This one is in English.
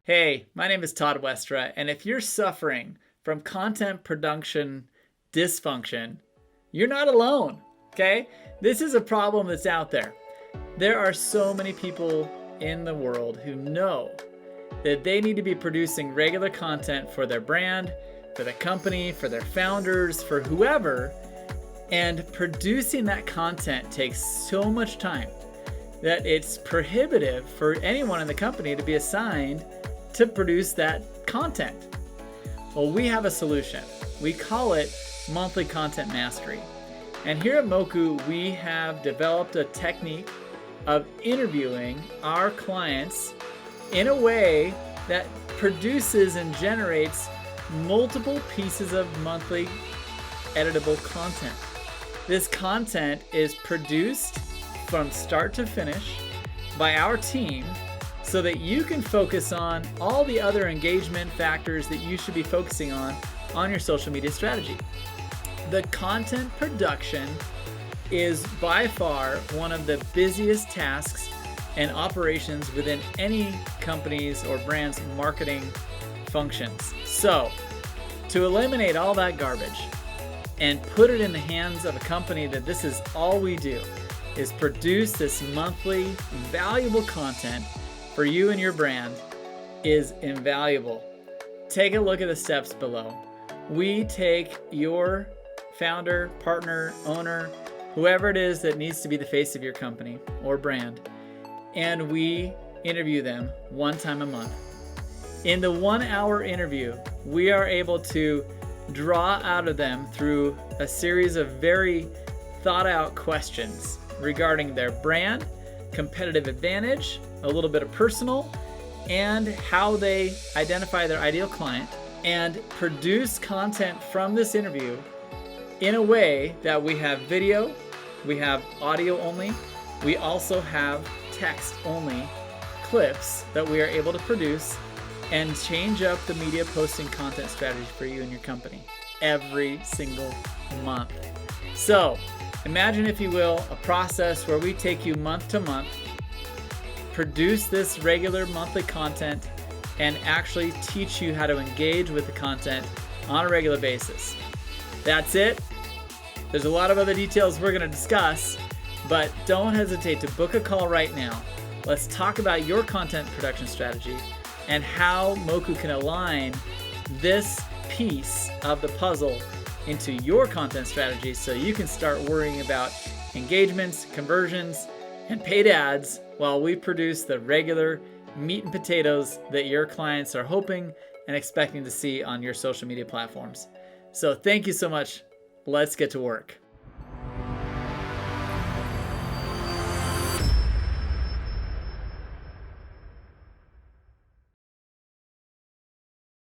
Hey, my name is Todd Westra, and if you're suffering from content production dysfunction, you're not alone, okay? This is a problem that's out there. There are so many people in the world who know that they need to be producing regular content for their brand, for the company, for their founders, for whoever, and producing that content takes so much time that it's prohibitive for anyone in the company to be assigned to produce that content. Well, we have a solution. We call it monthly content mastery. And here at Moku, we have developed a technique of interviewing our clients in a way that produces and generates multiple pieces of monthly editable content. This content is produced from start to finish by our team so that you can focus on all the other engagement factors that you should be focusing on your social media strategy. The content production is by far one of the busiest tasks and operations within any company's or brand's marketing functions. So, to eliminate all that garbage and put it in the hands of a company that this is all we do, is produce this monthly valuable content for you and your brand, is invaluable. Take a look at the steps below. We take your founder, partner, owner, whoever it is that needs to be the face of your company or brand, and we interview them one time a month. In the 1 hour interview, we are able to draw out of them through a series of very thought out questions regarding their brand, competitive advantage, a little bit of personal, and how they identify their ideal client, and produce content from this interview in a way that we have video, we have audio only, we also have text only clips that we are able to produce and change up the media posting content strategy for you and your company every single month. So imagine, if you will, a process where we take you month to month, produce this regular monthly content, and actually teach you how to engage with the content on a regular basis. That's it. There's a lot of other details we're going to discuss, but don't hesitate to book a call right now. Let's talk about your content production strategy and how Moku can align this piece of the puzzle into your content strategy so you can start worrying about engagements, conversions, and paid ads while we produce the regular meat and potatoes that your clients are hoping and expecting to see on your social media platforms. So thank you so much. Let's get to work.